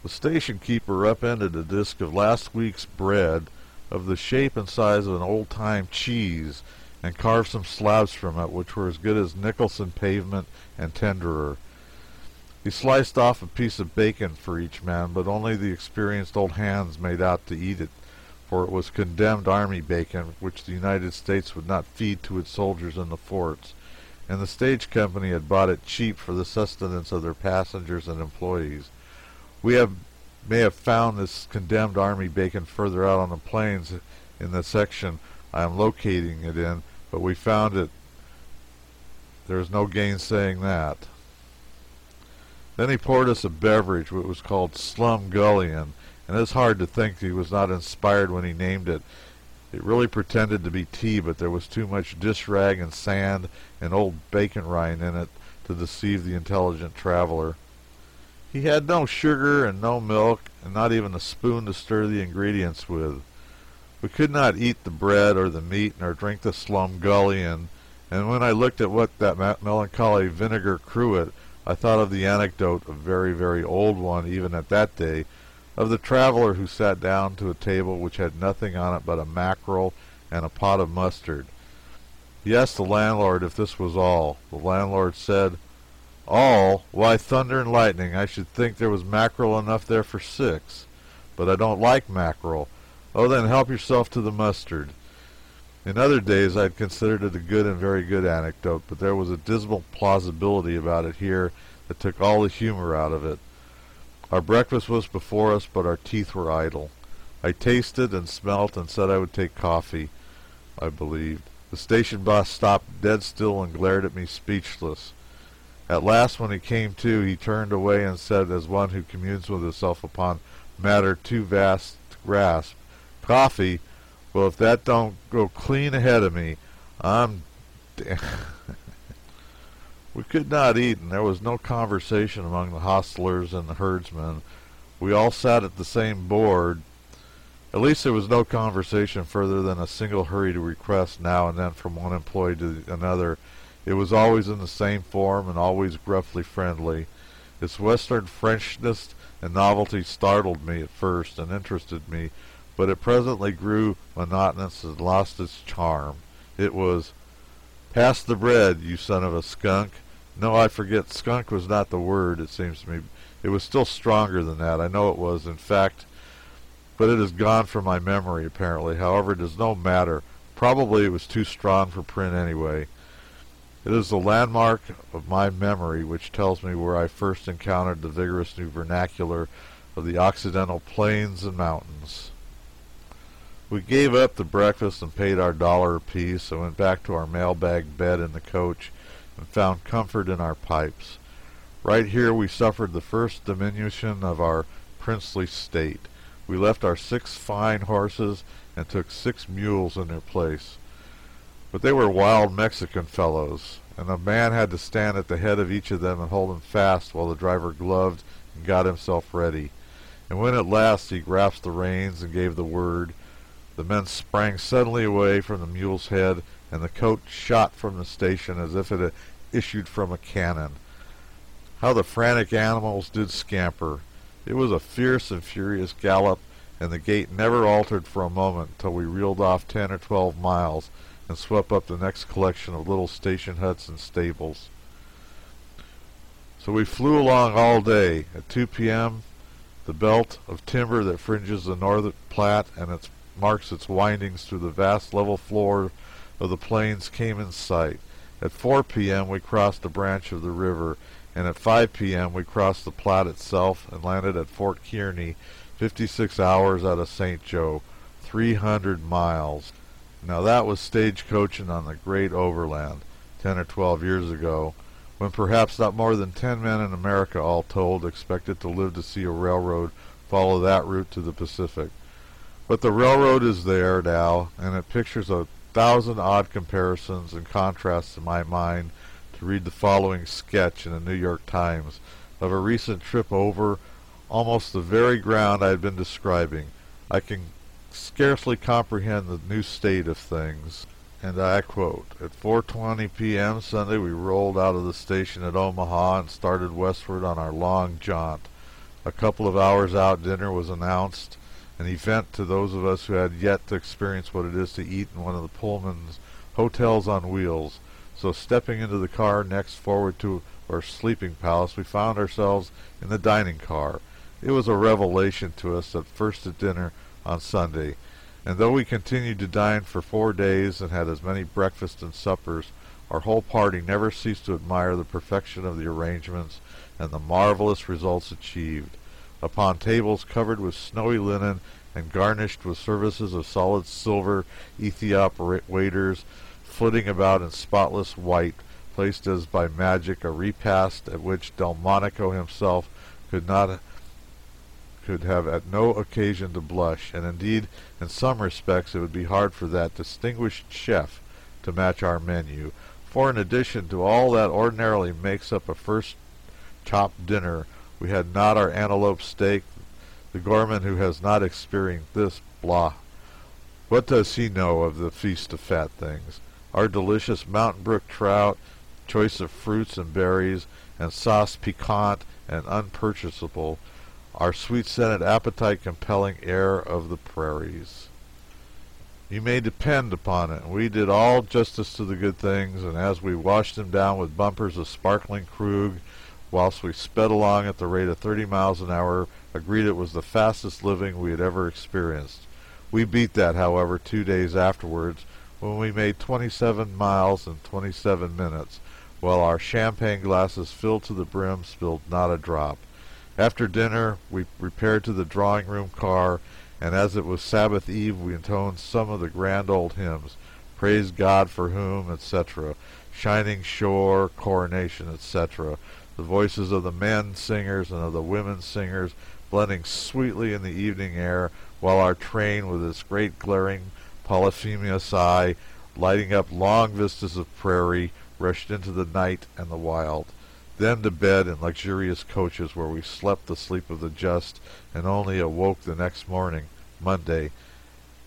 The station keeper upended a disc of last week's bread of the shape and size of an old-time cheese and carved some slabs from it which were as good as Nicholson pavement and tenderer. He sliced off a piece of bacon for each man, but only the experienced old hands made out to eat it, for it was condemned army bacon which the United States would not feed to its soldiers in the forts, and the stage company had bought it cheap for the sustenance of their passengers and employees. May have found this condemned army bacon further out on the plains in the section I am locating it in, but we found it. There is no gainsaying that. Then he poured us a beverage which was called Slumgullion, and it's hard to think he was not inspired when he named it. It really pretended to be tea, but there was too much dish rag and sand and old bacon rind in it to deceive the intelligent traveler. He had no sugar and no milk, and not even a spoon to stir the ingredients with. We could not eat the bread or the meat, nor drink the Slumgullion, and when I looked at what that melancholy vinegar cruet, I thought of the anecdote, a very, very old one even at that day, of the traveler who sat down to a table which had nothing on it but a mackerel and a pot of mustard. He asked the landlord if this was all. The landlord said, "All? Why, thunder and lightning, I should think there was mackerel enough there for 6. But I don't like mackerel." "Oh, then help yourself to the mustard." In other days I had considered it a good and very good anecdote, but there was a dismal plausibility about it here that took all the humor out of it. Our breakfast was before us, but our teeth were idle. I tasted and smelt and said I would take coffee, I believed. The station boss stopped dead still and glared at me speechless. At last, when he came to, he turned away and said, as one who communes with himself upon matter too vast to grasp, "Coffee? Well, if that don't go clean ahead of me, I'm We could not eat, and there was no conversation among the hostlers and the herdsmen. We all sat at the same board. At least there was no conversation further than a single hurried request now and then from one employee to another. It was always in the same form and always gruffly friendly. Its western Frenchness and novelty startled me at first and interested me, but it presently grew monotonous and lost its charm. It was, "Pass the bread, you son of a skunk." No, I forget, skunk was not the word, it seems to me. It was still stronger than that. I know it was, in fact, but it is gone from my memory, apparently. However, it does no matter. Probably it was too strong for print anyway. It is the landmark of my memory which tells me where I first encountered the vigorous new vernacular of the Occidental plains and mountains. We gave up the breakfast and paid our $1 apiece and went back to our mailbag bed in the coach and found comfort in our pipes. Right here we suffered the first diminution of our princely state. We left our 6 fine horses and took 6 mules in their place. But they were wild Mexican fellows, and a man had to stand at the head of each of them and hold him fast while the driver gloved and got himself ready. And when at last he grasped the reins and gave the word, the men sprang suddenly away from the mule's head, and the coach shot from the station as if it had issued from a cannon. How the frantic animals did scamper! It was a fierce and furious gallop, and the gait never altered for a moment until we reeled off 10 or 12 miles and swept up the next collection of little station huts and stables. So we flew along all day. At 2 p.m., the belt of timber that fringes the Northern Platte and marks its windings through the vast level floor of the plains came in sight. At 4 p.m. we crossed a branch of the river, and at 5 p.m. we crossed the Platte itself and landed at Fort Kearny, 56 hours out of St. Joe, 300 miles. Now that was stagecoaching on the great overland, 10 or 12 years ago, when perhaps not more than 10 men in America, all told, expected to live to see a railroad follow that route to the Pacific. But the railroad is there now, and it pictures 1,000 odd comparisons and contrasts in my mind to read the following sketch in the New York Times of a recent trip over almost the very ground I had been describing. I can scarcely comprehend the new state of things, and I quote, "At 4:20 p.m. Sunday we rolled out of the station at Omaha and started westward on our long jaunt. A couple of hours out, dinner was announced, an event to those of us who had yet to experience what it is to eat in one of the Pullman's hotels on wheels. So stepping into the car next forward to our sleeping palace, we found ourselves in the dining car. It was a revelation to us, at first at dinner on Sunday, and though we continued to dine for 4 days and had as many breakfasts and suppers, our whole party never ceased to admire the perfection of the arrangements and the marvelous results achieved. Upon tables covered with snowy linen and garnished with services of solid silver, Ethiop waiters flitting about in spotless white, placed as by magic a repast at which Delmonico himself could have at no occasion to blush, and indeed in some respects it would be hard for that distinguished chef to match our menu, for in addition to all that ordinarily makes up a first chopped dinner, we had not our antelope steak. The gourmand who has not experienced this, blah, what does he know of the feast of fat things? Our delicious mountain brook trout, choice of fruits and berries, and sauce piquant and unpurchasable, our sweet-scented appetite-compelling air of the prairies. You may depend upon it, we did all justice to the good things, and as we washed them down with bumpers of sparkling Krug, whilst we sped along at the rate of 30 miles an hour, agreed it was the fastest living we had ever experienced. We beat that, however, 2 days afterwards, when we made 27 miles in 27 minutes, while our champagne glasses filled to the brim spilled not a drop. After dinner, we repaired to the drawing-room car, and as it was Sabbath Eve, we intoned some of the grand old hymns, Praise God for whom, etc., Shining Shore, Coronation, etc., the voices of the men singers and of the women singers blending sweetly in the evening air, while our train, with its great glaring Polyphemus eye, lighting up long vistas of prairie, rushed into the night and the wild. Then to bed in luxurious coaches, where we slept the sleep of the just, and only awoke the next morning, Monday,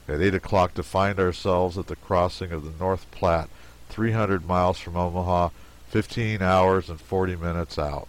at 8 o'clock to find ourselves at the crossing of the North Platte, 300 miles from Omaha, 15 hours and 40 minutes out.